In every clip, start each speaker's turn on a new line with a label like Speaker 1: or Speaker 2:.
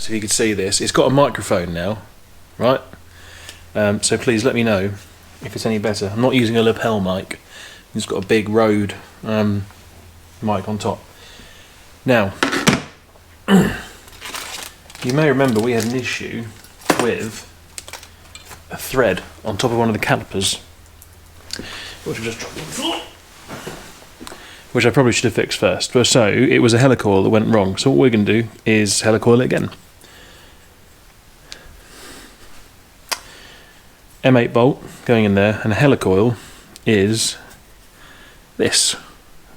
Speaker 1: so you can see this. It's got a microphone now, right? So please let me know if it's any better. I'm not using a lapel mic. It's got a big Rode mic on top. Now, you may remember we had an issue with a thread on top of one of the calipers, which I just dropped on the floor, which I probably should have fixed first. But so it was a helicoil that went wrong. So what we're going to do is helicoil it again. M8 bolt going in there, and a helicoil is this.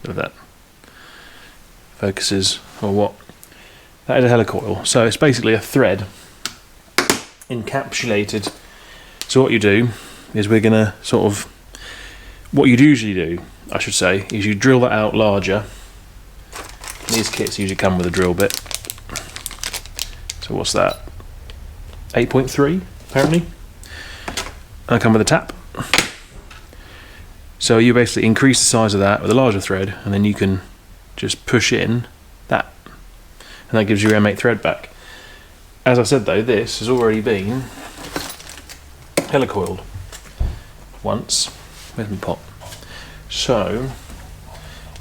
Speaker 1: Look at that. Focuses or what? That is a helicoil. So it's basically a thread encapsulated. So what you do is we're going to sort of, what you'd usually do, I should say, is you drill that out larger. These kits usually come with a drill bit. So what's that? 8.3 apparently. And I come with a tap. So you basically increase the size of that with a larger thread, and then you can just push in that, and that gives you your M8 thread back. As I said though, this has already been helicoiled once. Where's my pot? So,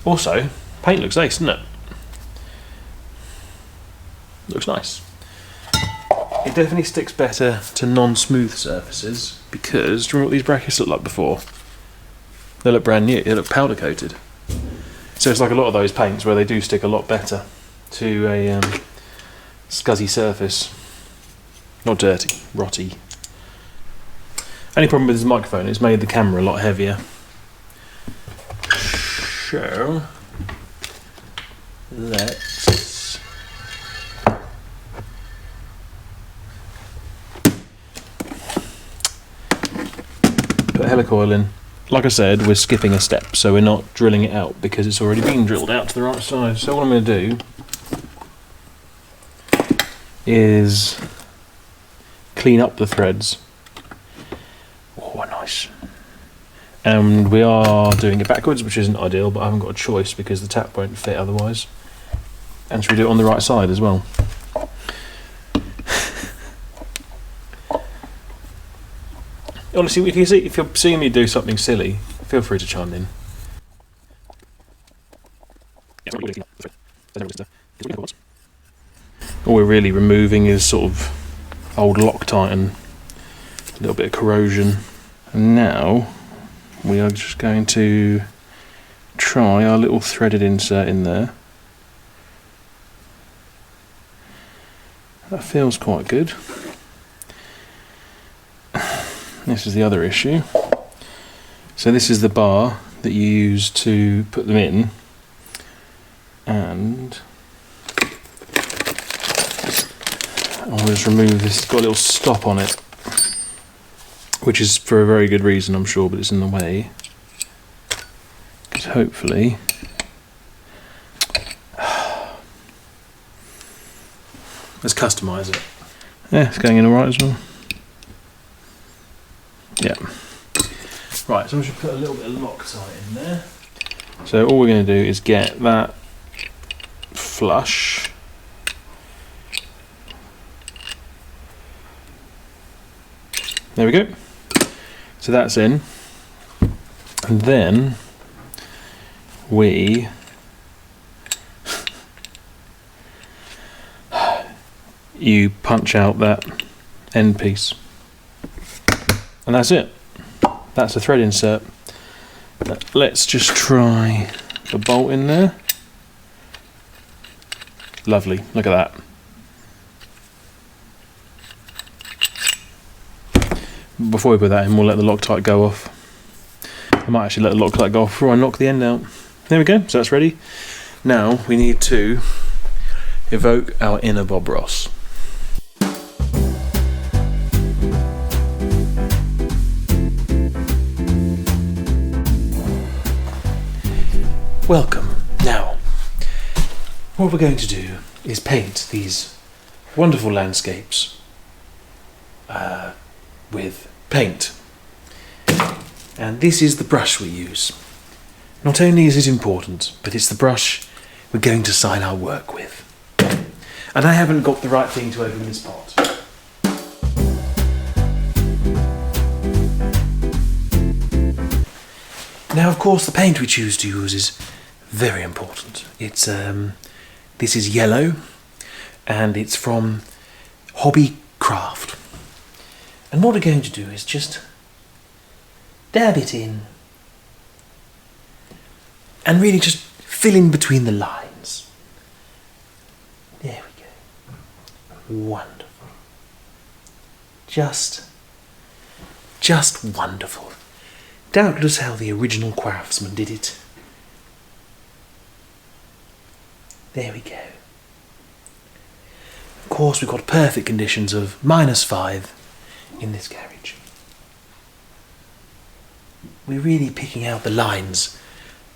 Speaker 1: also, paint looks nice, doesn't it? Looks nice. It definitely sticks better to non-smooth surfaces because, do you remember what these brackets looked like before? They look brand new, they look powder coated. So it's like a lot of those paints where they do stick a lot better to a scuzzy surface. Not dirty, rotty. Only problem with this microphone, it's made the camera a lot heavier. So, let's put helicoil in. Like I said, we're skipping a step, so we're not drilling it out because it's already been drilled out to the right size. So what I'm going to do is clean up the threads. Oh, nice. And we are doing it backwards, which isn't ideal, but I haven't got a choice because the tap won't fit otherwise. And should we do it on the right side as well? Honestly, if you're seeing me do something silly, feel free to chime in. All we're really removing is sort of old Loctite and a little bit of corrosion. And now we are just going to try our little threaded insert in there. That feels quite good. This is the other issue. So this is the bar that you use to put them in, and I'll just remove this. It's got a little stop on it, which is for a very good reason, I'm sure, but it's in the way. Because hopefully let's customise it. Yeah, it's going in alright as well. Yeah. Right, so I should put a little bit of Loctite in there. So all we're going to do is get that flush. There we go. So that's in. And then you punch out that end piece. And that's it. That's the thread insert. Let's just try the bolt in there. Lovely, look at that. Before we put that in, we'll let the Loctite go off. I might actually let the Loctite go off before I knock the end out. There we go, so that's ready. Now we need to evoke our inner Bob Ross. Welcome. Now, what we're going to do is paint these wonderful landscapes with paint. And this is the brush we use. Not only is it important, but it's the brush we're going to sign our work with. And I haven't got the right thing to open this pot. Now, of course, the paint we choose to use is very important. It's this is yellow, and it's from Hobby Craft. And what we're going to do is just dab it in and really just fill in between the lines. There we go. Wonderful. Just wonderful. Doubtless how the original craftsman did it. There we go. Of course, we've got perfect conditions of -5 in this garage. We're really picking out the lines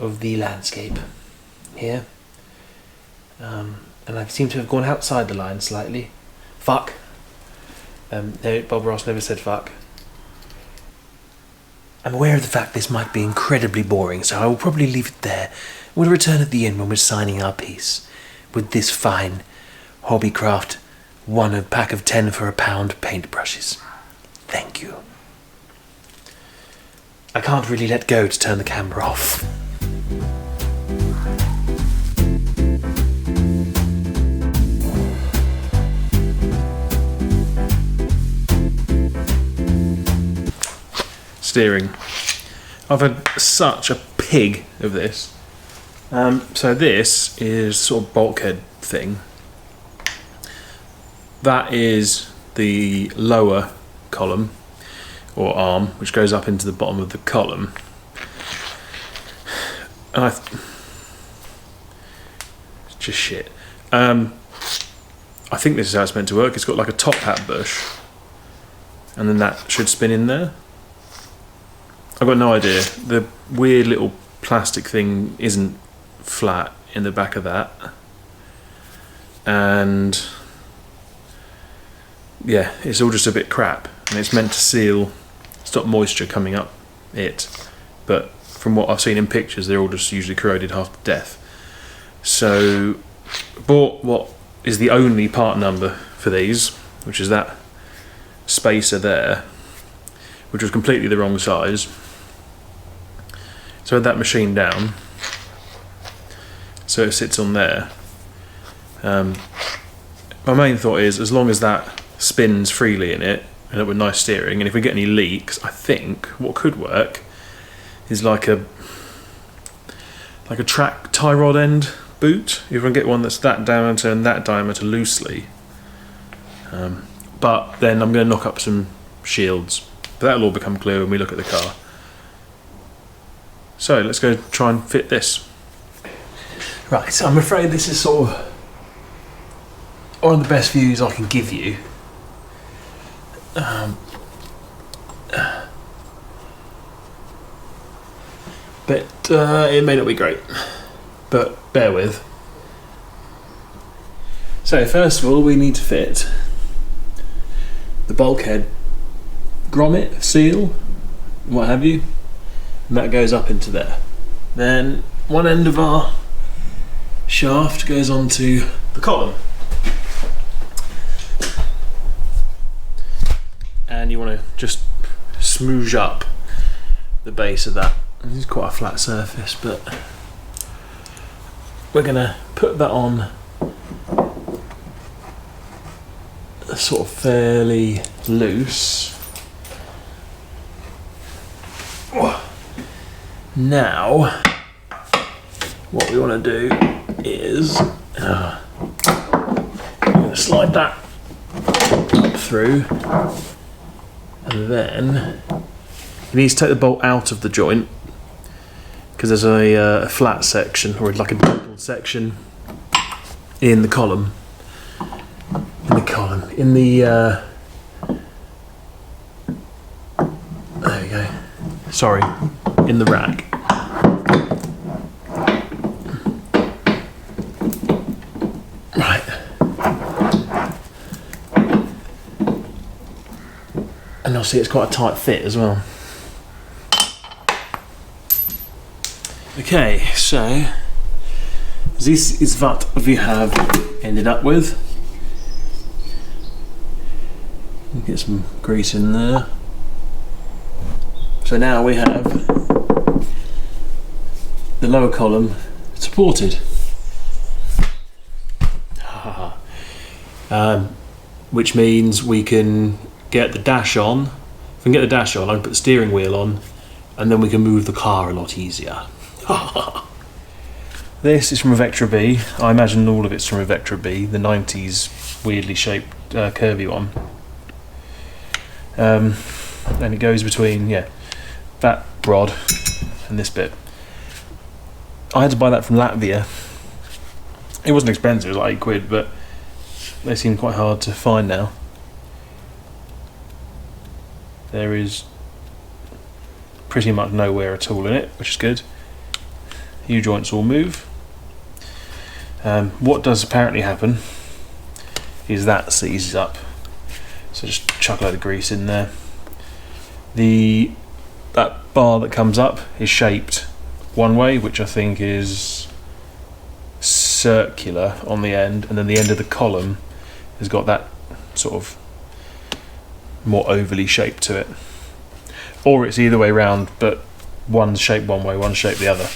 Speaker 1: of the landscape here. And I seem to have gone outside the line slightly. Fuck. No, Bob Ross never said fuck. I'm aware of the fact this might be incredibly boring, so I will probably leave it there. We'll return at the end when we're signing our piece with this fine Hobbycraft 1 pack of 10 for £1 paintbrushes. Thank you. I can't really let go to turn the camera off. Steering. I've had such a pig of this. So this is sort of bulkhead thing. That is the lower column or arm, which goes up into the bottom of the column. And it's just shit. I think this is how it's meant to work. It's got like a top hat bush, and then that should spin in there. I've got no idea. The weird little plastic thing isn't flat in the back of that. And yeah, it's all just a bit crap. And it's meant to stop moisture coming up it. But from what I've seen in pictures, they're all just usually corroded half to death. So bought what is the only part number for these, which is that spacer there, which was completely the wrong size. So I had that machine down, so it sits on there. My main thought is, as long as that spins freely in it, and with nice steering, and if we get any leaks, I think what could work is like a track tie rod end boot. If I can get one that's that diameter and that diameter loosely. But then I'm going to knock up some shields. But that'll all become clear when we look at the car. So let's go try and fit this. Right, so I'm afraid this is sort of one of the best views I can give you. But it may not be great, but bear with. So first of all, we need to fit the bulkhead grommet, seal, what have you, and that goes up into there. Then one end of our shaft goes onto the column, and you want to just smoosh up the base of that. This is quite a flat surface, but we're going to put that on sort of fairly loose. Now, what we want to do is slide that up through, and then you need to take the bolt out of the joint, because there's a flat section, or like a dimpled section in the column. There we go. Sorry, in the rack. Right. And you'll see it's quite a tight fit as well. Okay, so this is what we have ended up with. Get some grease in there. So now we have the lower column supported. Which means we can get the dash on. If we can get the dash on, I can put the steering wheel on, and then we can move the car a lot easier. This is from a Vectra B. I imagine all of it's from a Vectra B, the 90s weirdly shaped curvy one. And it goes between, yeah, that rod and this bit. I had to buy that from Latvia. It wasn't expensive, it was like £8, but they seem quite hard to find now. There is pretty much no wear at all in it, which is good. U-joints all move. What does apparently happen is that seizes up. So just chuck a load of grease in there. That bar that comes up is shaped one way, which I think is circular on the end, and then the end of the column has got that sort of more ovally shaped to it. Or it's either way round, but one's shaped one way, one's shaped the other.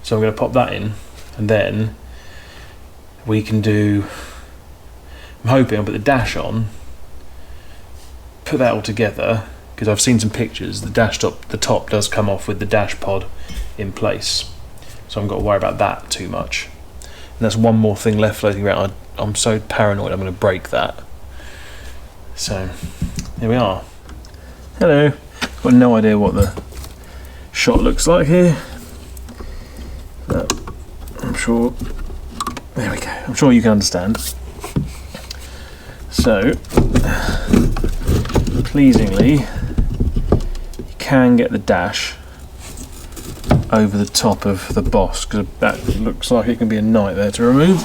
Speaker 1: So I'm going to pop that in, and then we can do, I'm hoping I'll put the dash on, put that all together, because I've seen some pictures, the top does come off with the dash pod in place, so I haven't got to worry about that too much. And that's one more thing left floating around. I'm so paranoid I'm going to break that. So here we are. Hello. Got no idea what the shot looks like here, but I'm sure, there we go, I'm sure you can understand. So pleasingly, you can get the dash over the top of the boss, because that looks like it can be a nightmare to remove.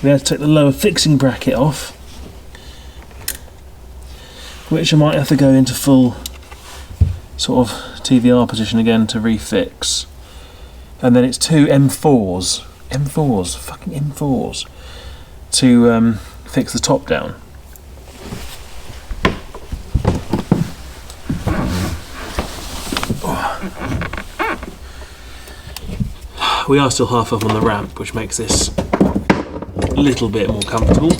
Speaker 1: We have to take the lower fixing bracket off, which I might have to go into full sort of TVR position again to refix. And then it's two M4s, fucking M4s, to fix the top down. We are still half up on the ramp, which makes this a little bit more comfortable.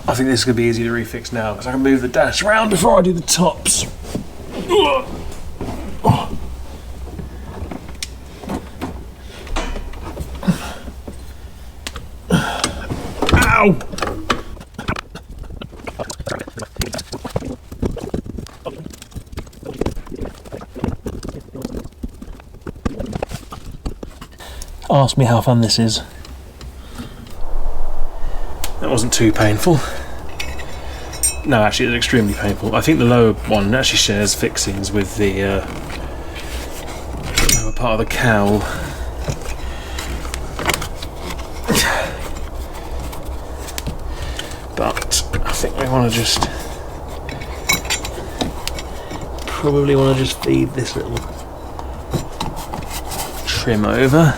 Speaker 1: I think this is going to be easy to refix now, because I can move the dash around before I do the tops. Ow! Ask me how fun this is. That wasn't too painful. No, actually it's extremely painful. I think the lower one actually shares fixings with the lower part of the cowl. But I think we want to just feed this little trim over.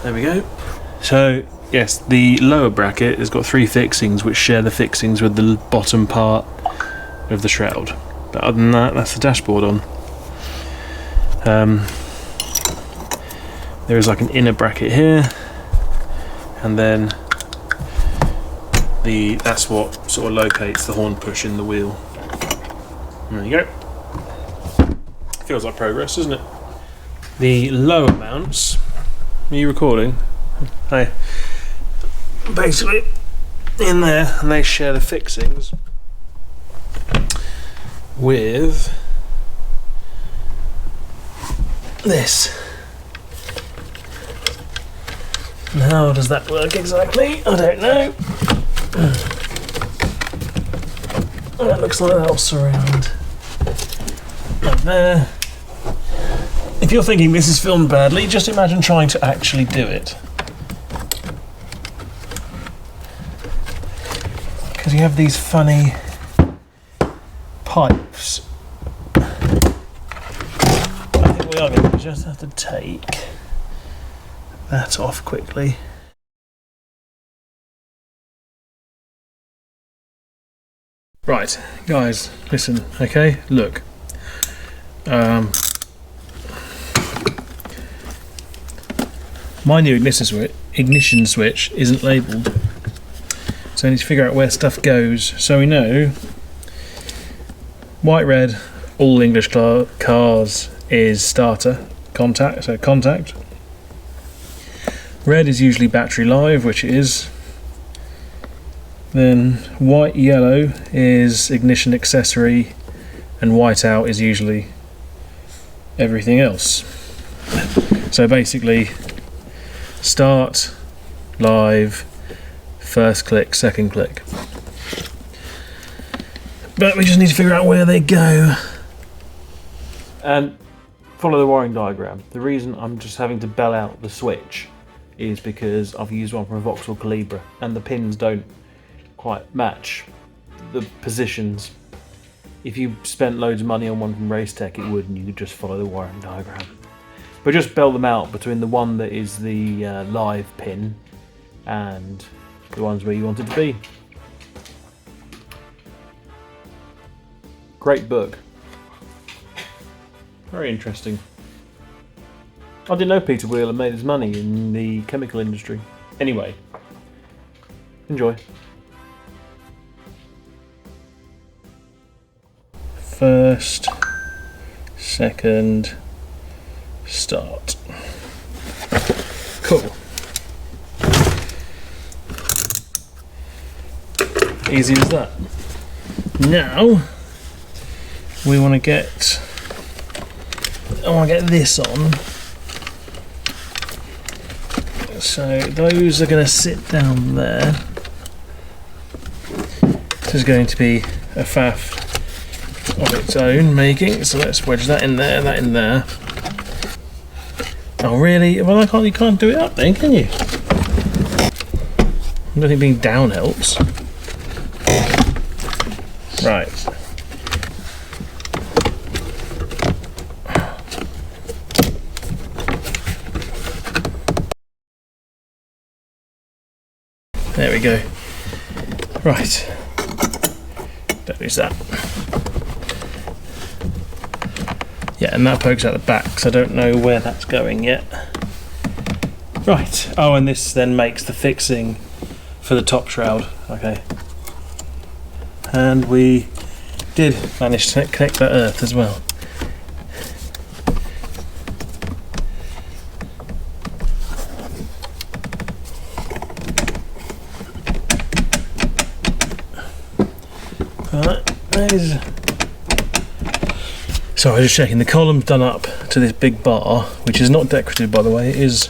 Speaker 1: There we go. So yes, the lower bracket has got three fixings which share the fixings with the bottom part of the shroud. But other than that, that's the dashboard on. There is like an inner bracket here, and then that's what sort of locates the horn push in the wheel. There you go. Feels like progress, doesn't it? The lower mounts. Are you recording? Hey. Basically in there, and they share the fixings with this. And how does that work exactly? I don't know. That looks like that'll surround like there. If you're thinking this is filmed badly, just imagine trying to actually do it. Because you have these funny pipes. I think we are going to just have to take that off quickly. Right, guys, listen, okay? Look. My new ignition switch isn't labelled, so I need to figure out where stuff goes. So we know white, red, all English cars is starter, contact, so contact. Red is usually battery live, which it is. Then white, yellow is ignition accessory, and white out is usually everything else. So basically, start, live, first click, second click. But we just need to figure out where they go. And follow the wiring diagram. The reason I'm just having to bell out the switch is because I've used one from a Vauxhall Calibra and the pins don't quite match the positions. If you spent loads of money on one from Racetech, it would, and you could just follow the wiring diagram. But just bell them out between the one that is the live pin and the ones where you want it to be. Great book. Very interesting. I didn't know Peter Wheeler made his money in the chemical industry. Anyway, enjoy. First, second, start. Cool. Easy as that. Now we want to get. I want to get this on. So those are going to sit down there. This is going to be a faff of its own making. So let's wedge that in there, that in there. Oh really? Well, you can't do it up then, can you? I don't think being down helps. Right. There we go. Right. Don't lose that. Yeah, and that pokes out the back, so I don't know where that's going yet. Right. Oh, and this then makes the fixing for the top shroud. Okay. And we did manage to connect that earth as well. So I was just checking, the column's done up to this big bar, which is not decorative by the way. It is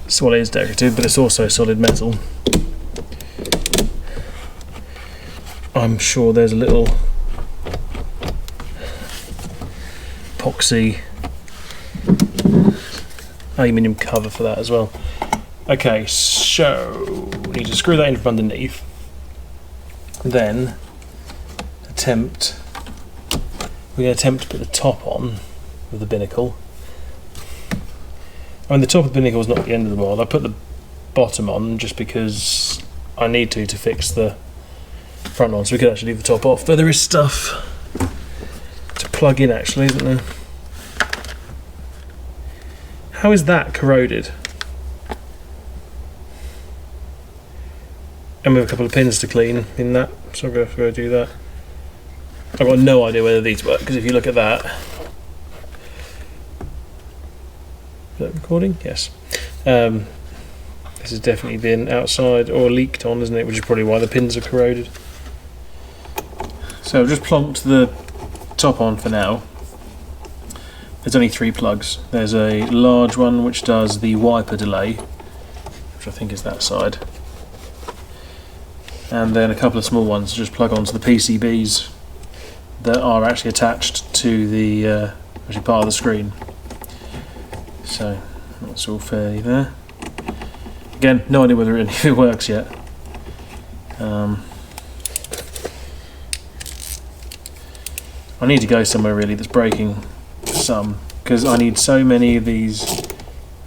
Speaker 1: decorative, but it's also solid metal. I'm sure there's a little epoxy aluminium cover for that as well. Okay, so we need to screw that in from underneath, then we're going to attempt to put the top on with the binnacle. I mean, the top of the binnacle is not at the end of the world. I put the bottom on just because I need to fix the front on, so we could actually leave the top off. But there is stuff to plug in actually, isn't there? How is that corroded? And we have a couple of pins to clean in that, so I'm going to have to go do that. I've got no idea whether these work, because if you look at that... Is that recording? Yes. This has definitely been outside or leaked on, isn't it? Which is probably why the pins are corroded. So I've just plonked the top on for now. There's only 3 plugs. There's a large one which does the wiper delay, which I think is that side. And then a couple of small ones to just plug onto the PCBs that are actually attached to the actually part of the screen. So that's all fairly there. Again, no idea whether any of it works yet. I need to go somewhere really that's breaking some, because I need so many of these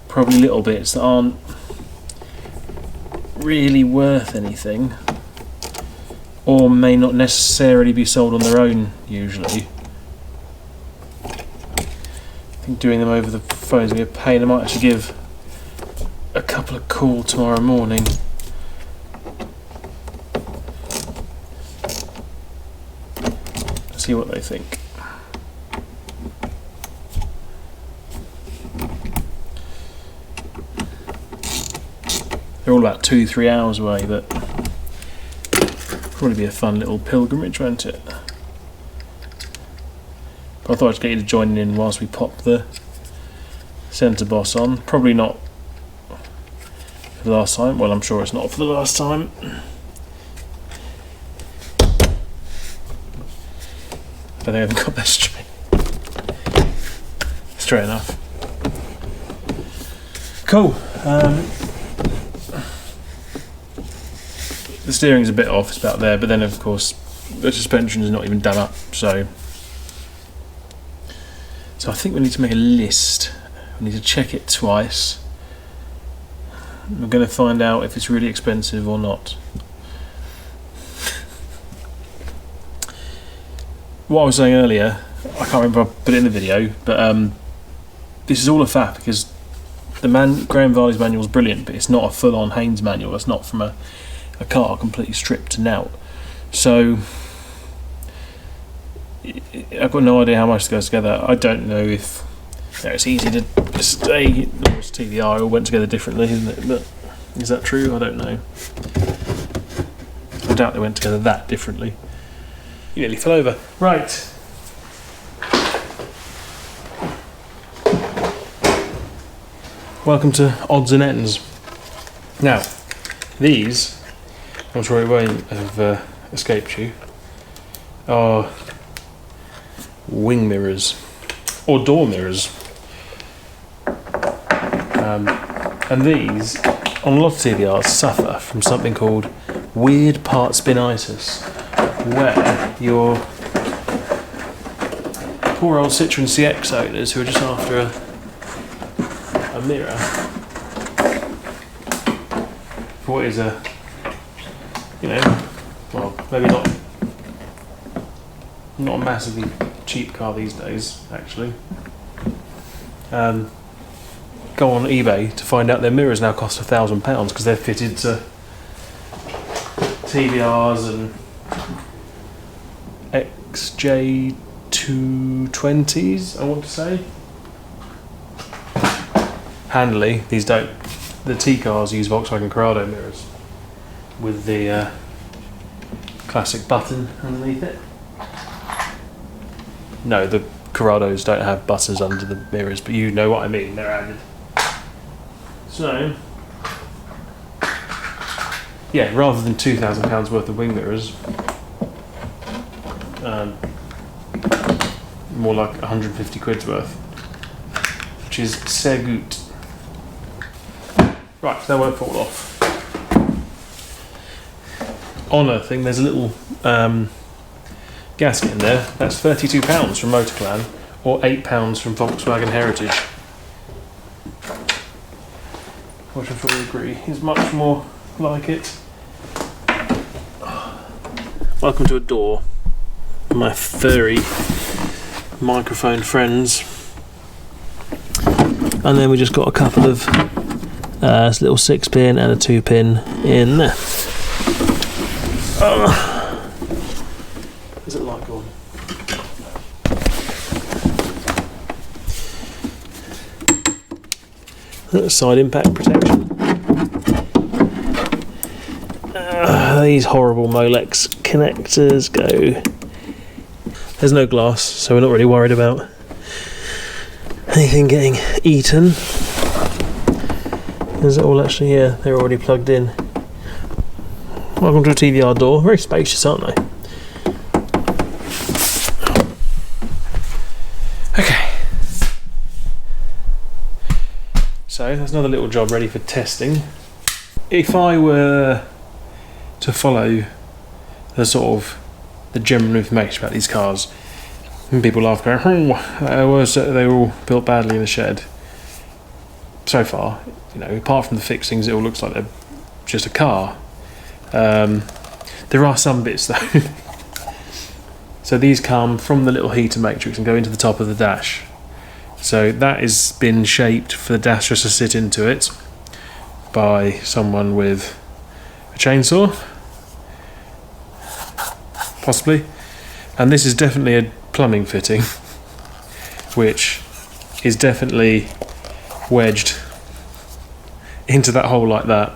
Speaker 1: probably little bits that aren't really worth anything, or may not necessarily be sold on their own usually. I think doing them over the phone is going to be a pain. I might actually give a couple of calls tomorrow morning. See what they think. They're all about 2-3 hours away, but probably be a fun little pilgrimage, won't it? But I thought I'd get you to join in whilst we pop the centre boss on. Probably not for the last time. Well, I'm sure it's not for the last time. I think I haven't got that straight. Straight enough. Cool. The steering's a bit off, it's about there, but then of course the suspension is not even done up, so I think we need to make a list. We need to check it twice. We're going to find out if it's really expensive or not. What I was saying earlier, I can't remember if I put it in the video, but this is all a faff because the Graham Varley's manual is brilliant, but it's not a full-on Haynes manual. It's not from a car completely stripped to out. So I've got no idea how much it goes together. I don't know if it's easy to say it's TVR. It all went together differently, isn't it? But is that true? I don't know. I doubt they went together that differently. You nearly fell over. Right. Welcome to Odds and Ends. Now, these, I'm sure it won't have escaped you, are wing mirrors, or door mirrors. And these, on a lot of TVRs, suffer from something called weird part spinitis, where your poor old Citroen CX owners who are just after a mirror for what is a, you know, well, maybe not a massively cheap car these days, actually. Go on eBay to find out their mirrors now cost £1,000 because they're fitted to TVRs and XJ220s, I want to say. Handily, these don't. The T cars use Volkswagen Corrado mirrors with the classic button underneath it. No, the Corrados don't have buttons under the mirrors, but you know what I mean, they're added. So, yeah, rather than £2,000 worth of wing mirrors, more like 150 quid's worth, which is sehr gut. Right, so they won't fall off. On a thing, there's a little gasket in there. That's £32 from Motorclan, or £8 from Volkswagen Heritage. Which I'm sure you agree is much more like it. Welcome to a door. My furry microphone friends. And then we just got a couple of this little 6-pin and a 2-pin in there. Is it light on? Side impact protection. These horrible Molex connectors go. There's no glass, so we're not really worried about anything getting eaten. Is it all actually here? They're already plugged in. Welcome to a TVR door. Very spacious, aren't they? Okay. So that's another little job ready for testing. If I were to follow the sort of the general information about these cars, and people laugh going, oh, they were all built badly in the shed. So far, you know, apart from the fixings, it all looks like they're just a car. The There are some bits though. So these come from the little heater matrix and go into the top of the dash. So that has been shaped for the dash just to sit into it by someone with a chainsaw, possibly. And this is definitely a plumbing fitting, which is definitely wedged into that hole like that,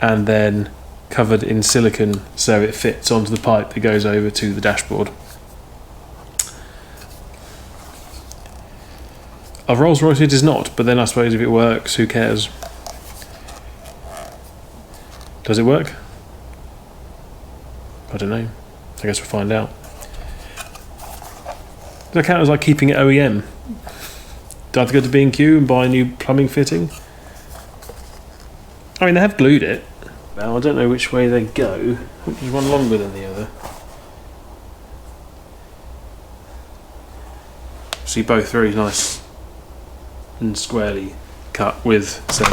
Speaker 1: and then covered in silicone so it fits onto the pipe that goes over to the dashboard. A Rolls Royce it is not, but then I suppose if it works, who cares? Does it work? I don't know. I guess we'll find out. Does that count as like keeping it OEM? Do I have to go to B&Q and buy a new plumbing fitting? I mean, they have glued it. Now, I don't know which way they go. Which is one longer than the other? See, both very nice and squarely cut with some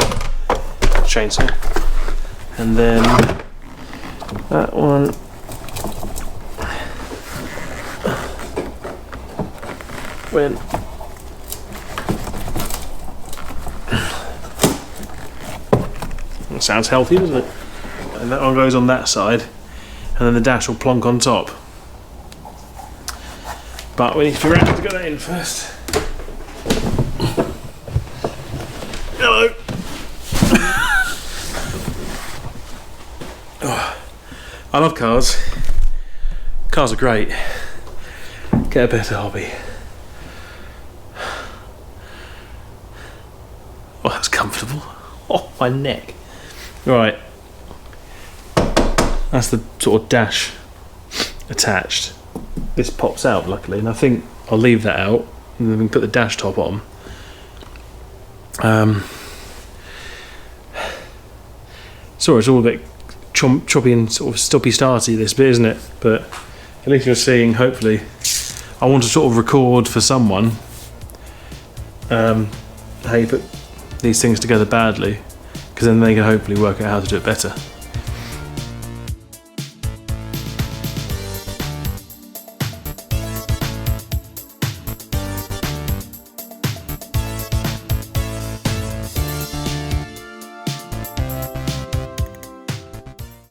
Speaker 1: chainsaw. And then that one went that sounds healthy, doesn't it? And that one goes on that side, and then the dash will plonk on top. But we need to be ready to get that in first. Hello. Oh, I love cars. Cars are great. Get a better hobby. Oh, that's comfortable. Oh, my neck. Right. That's the sort of dash attached. This pops out luckily, and I think I'll leave that out and then we can put the dash top on. Sorry, it's all a bit choppy and sort of stoppy-starty this bit, isn't it? But at least you're seeing, hopefully, I want to sort of record for someone how you put these things together badly, because then they can hopefully work out how to do it better.